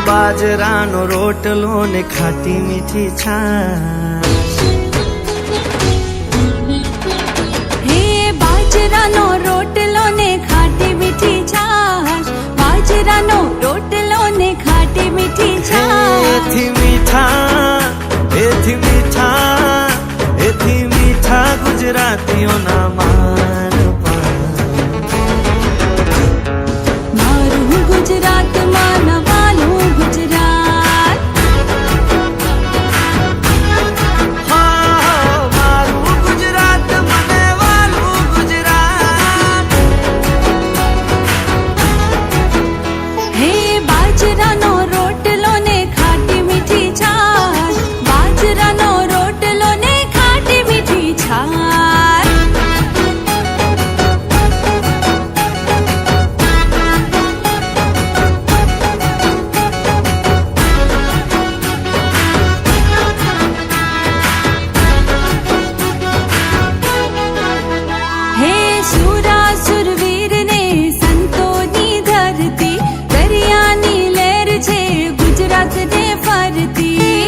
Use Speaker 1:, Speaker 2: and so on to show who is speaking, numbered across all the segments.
Speaker 1: બાજરાનો રોટલો ને ખાટી મીઠી છાશ.
Speaker 2: હે બાજરાનો રોટલો ને ખાટી મીઠી છાશ, બાજરાનો રોટલો ને ખાટી મીઠી છાશ.
Speaker 1: એથી મીઠા એથી મીઠા એથી મીઠા ગુજરાતીઓના માન
Speaker 2: મારું ગુજરાત માનવાનું ગુજરાત.
Speaker 1: મારું ગુજરાત મને વાલું ગુજરાત.
Speaker 2: હે બાજરાનો રોટલો ને ખાટી મીઠી છાશ, બાજરાનો રોટલો ને ખાટી મીઠી છાશ. હે સુરાસુર વીર ને સંતોની ધરતી, દરિયાની લહેર છે ગુજરાત ને ફરતી.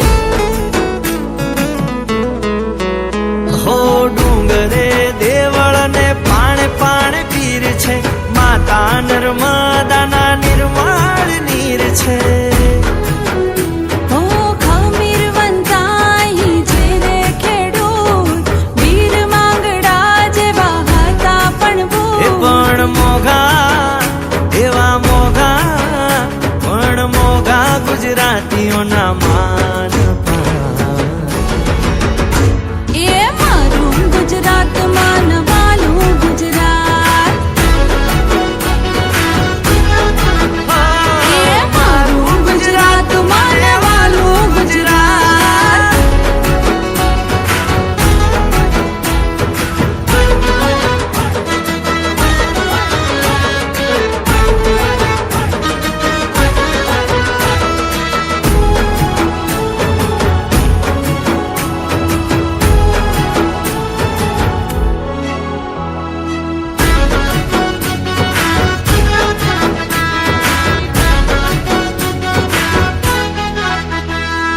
Speaker 1: હો ડુંગરે દેવળ ને પાણે પાણે પીર છે, માતા નર્મદાના નિર્મળ નીર છે.
Speaker 2: ઓ ખમીર વંતાઈ છે રે ખેડૂત, વીર માંગડા જેવા હતા પણ
Speaker 1: એ
Speaker 2: ભૂત.
Speaker 1: પણ મોઘા એવા મોઘા પણ મોઘા ગુજરાતીઓના માન
Speaker 2: એ મારું ગુજરાત માનવાનું ગુજરાત. એ મારું ગુજરાત માનવાનું ગુજરાત.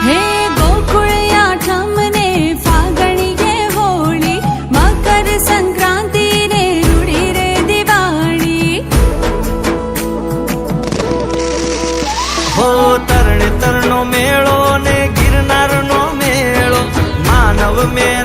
Speaker 2: હે ગોકુળ આઠમ ને ફાગણીએ હોળી, મકર સંક્રાંતિ ને રૂડી રે દિવાળી.
Speaker 1: હો તરણેતરનો મેળો ને ગિરનારનો મેળો, માનવ મેળો